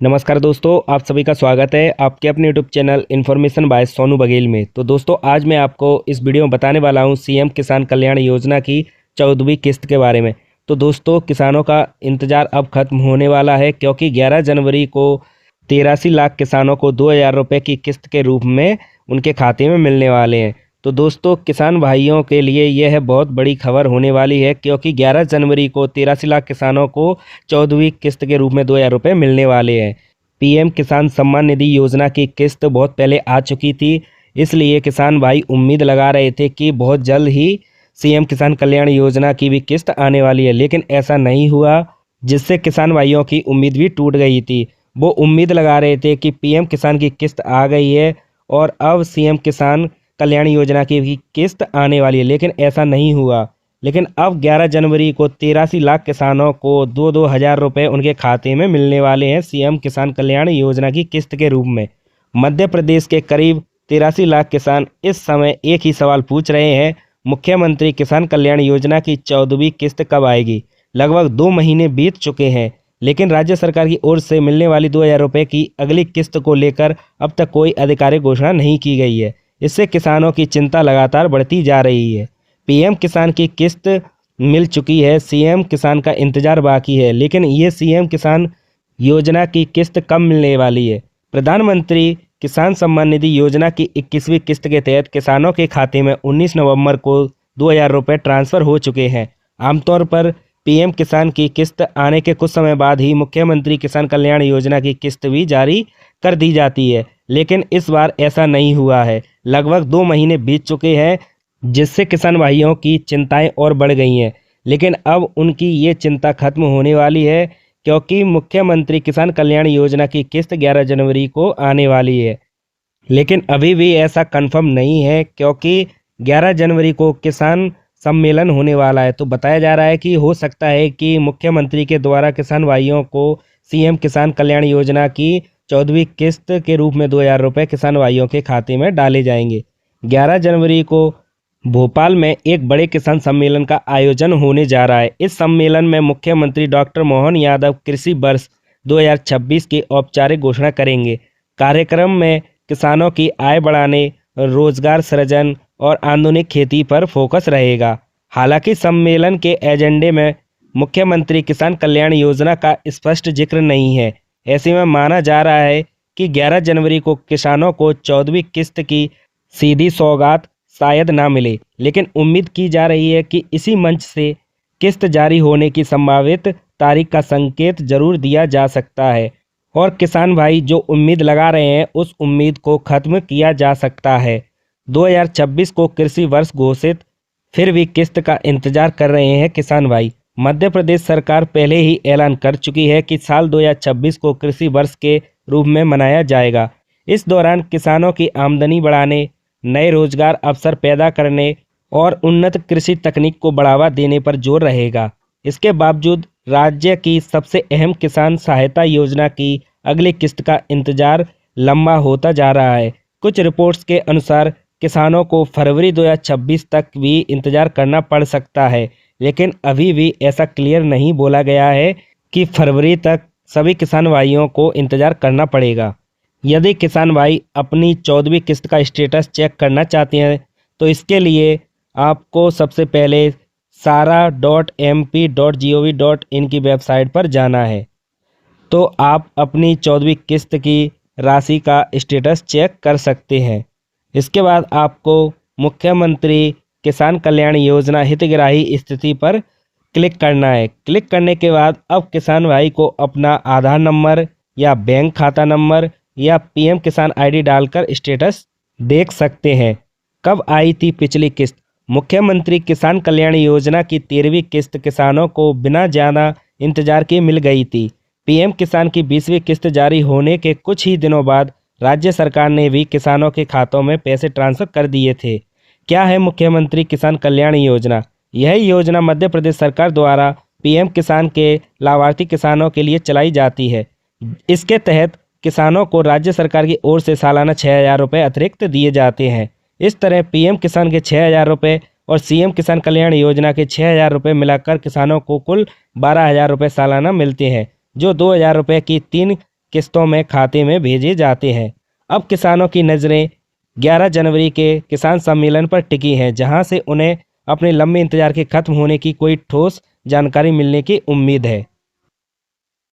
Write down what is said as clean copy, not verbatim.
नमस्कार दोस्तों, आप सभी का स्वागत है आपके अपने YouTube channel information bye Sonu Baghel में। तो दोस्तों, आज मैं आपको इस वीडियो में बताने वाला हूं सीएम किसान कल्याण योजना की 14वीं किस्त के बारे में। तो दोस्तों, किसानों का इंतज़ार अब खत्म होने वाला है, क्योंकि 11 जनवरी को 83 लाख किसानों को 2,000 रुपये की किस्त के रूप में उनके खाते में मिलने वाले हैं। तो दोस्तों, किसान भाइयों के लिए यह बहुत बड़ी खबर होने वाली है, क्योंकि 11 जनवरी को 83 लाख किसानों को 14वीं किस्त के रूप में 2,000 रुपये मिलने वाले हैं। पीएम किसान सम्मान निधि योजना की किस्त बहुत पहले आ चुकी थी, इसलिए किसान भाई उम्मीद लगा रहे थे कि बहुत जल्द ही सीएम किसान कल्याण योजना की भी किस्त आने वाली है, लेकिन ऐसा नहीं हुआ, जिससे किसान भाइयों की उम्मीद भी टूट गई थी। वो उम्मीद लगा रहे थे कि पीएम किसान की किस्त आ गई है और अब सीएम किसान कल्याण योजना की भी किस्त आने वाली है, लेकिन ऐसा नहीं हुआ। लेकिन अब 11 जनवरी को 83 लाख किसानों को 2-2 हज़ार रुपये उनके खाते में मिलने वाले हैं सीएम किसान कल्याण योजना की किस्त के रूप में। मध्य प्रदेश के करीब 83 लाख किसान इस समय एक ही सवाल पूछ रहे हैं, मुख्यमंत्री किसान कल्याण योजना की 14वीं किस्त कब आएगी। लगभग 2 महीने बीत चुके हैं, लेकिन राज्य सरकार की ओर से मिलने वाली 2,000 रुपये की अगली किस्त को लेकर अब तक कोई आधिकारिक घोषणा नहीं की गई है। इससे किसानों की चिंता लगातार बढ़ती जा रही है। पीएम किसान की किस्त मिल चुकी है, सीएम किसान का इंतजार बाकी है, लेकिन ये सीएम किसान योजना की किस्त कब मिलने वाली है। प्रधानमंत्री किसान सम्मान निधि योजना की 21वीं किस्त के तहत किसानों के खाते में 19 नवंबर को 2,000 रुपये ट्रांसफ़र हो चुके हैं। आमतौर पर पीएम किसान की किस्त आने के कुछ समय बाद ही मुख्यमंत्री किसान कल्याण योजना की किस्त भी जारी कर दी जाती है, लेकिन इस बार ऐसा नहीं हुआ है। लगभग 2 महीने बीत चुके हैं, जिससे किसान भाइयों की चिंताएं और बढ़ गई हैं, लेकिन अब उनकी ये चिंता खत्म होने वाली है, क्योंकि मुख्यमंत्री किसान कल्याण योजना की किस्त 11 जनवरी को आने वाली है। लेकिन अभी भी ऐसा कंफर्म नहीं है, क्योंकि 11 जनवरी को किसान सम्मेलन होने वाला है। तो बताया जा रहा है कि हो सकता है कि मुख्यमंत्री के द्वारा किसान भाइयों को सीएम किसान कल्याण योजना की 14वीं किस्त के रूप में 2,000 रुपये किसान भाइयों के खाते में डाले जाएंगे। 11 जनवरी को भोपाल में एक बड़े किसान सम्मेलन का आयोजन होने जा रहा है। इस सम्मेलन में मुख्यमंत्री डॉक्टर मोहन यादव कृषि वर्ष 2026 की औपचारिक घोषणा करेंगे। कार्यक्रम में किसानों की आय बढ़ाने, रोजगार सृजन और आधुनिक खेती पर फोकस रहेगा। हालांकि सम्मेलन के एजेंडे में मुख्यमंत्री किसान कल्याण योजना का स्पष्ट जिक्र नहीं है। ऐसे में माना जा रहा है कि 11 जनवरी को किसानों को 14वीं किस्त की सीधी सौगात शायद ना मिले, लेकिन उम्मीद की जा रही है कि इसी मंच से किस्त जारी होने की संभावित तारीख का संकेत जरूर दिया जा सकता है और किसान भाई जो उम्मीद लगा रहे हैं उस उम्मीद को खत्म किया जा सकता है। 2026 को कृषि वर्ष घोषित, फिर भी किस्त का इंतजार कर रहे हैं किसान भाई। मध्य प्रदेश सरकार पहले ही ऐलान कर चुकी है कि साल 2026 को कृषि वर्ष के रूप में मनाया जाएगा। इस दौरान किसानों की आमदनी बढ़ाने, नए रोजगार अवसर पैदा करने और उन्नत कृषि तकनीक को बढ़ावा देने पर जोर रहेगा। इसके बावजूद राज्य की सबसे अहम किसान सहायता योजना की अगली किस्त का इंतजार लंबा होता जा रहा है। कुछ रिपोर्ट्स के अनुसार किसानों को फरवरी 2026 तक भी इंतजार करना पड़ सकता है, लेकिन अभी भी ऐसा क्लियर नहीं बोला गया है कि फरवरी तक सभी किसान भाइयों को इंतजार करना पड़ेगा। यदि किसान भाई अपनी 14वीं किस्त का स्टेटस चेक करना चाहते हैं, तो इसके लिए आपको सबसे पहले sara.mp.gov.in की वेबसाइट पर जाना है। तो आप अपनी 14वीं किस्त की राशि का स्टेटस चेक कर सकते हैं। इसके बाद आपको मुख्यमंत्री किसान कल्याण योजना हितग्राही स्थिति पर क्लिक करना है। क्लिक करने के बाद अब किसान भाई को अपना आधार नंबर या बैंक खाता नंबर या पीएम किसान आईडी डालकर स्टेटस देख सकते हैं। कब आई थी पिछली किस्त? मुख्यमंत्री किसान कल्याण योजना की 13वीं किस्त किसानों को बिना ज़्यादा इंतजार के मिल गई थी। पीएम किसान की 20वीं किस्त जारी होने के कुछ ही दिनों बाद राज्य सरकार ने भी किसानों के खातों में पैसे ट्रांसफर कर दिए थे। क्या है मुख्यमंत्री किसान कल्याण योजना? यह योजना मध्य प्रदेश सरकार द्वारा पीएम किसान के लाभार्थी किसानों के लिए चलाई जाती है। इसके तहत किसानों को राज्य सरकार की ओर से सालाना 6,000 रुपये अतिरिक्त दिए जाते हैं। इस तरह पीएम किसान के 6,000 रुपये और सीएम किसान कल्याण योजना के 6,000 रुपये मिलाकर किसानों को कुल 12,000 रुपये सालाना मिलते हैं, जो 2,000 रुपये की 3 किस्तों में खाते में भेजे जाते हैं। अब किसानों की नज़रें 11 जनवरी के किसान सम्मेलन पर टिकी हैं, जहां से उन्हें अपने लंबे इंतजार के खत्म होने की कोई ठोस जानकारी मिलने की उम्मीद है।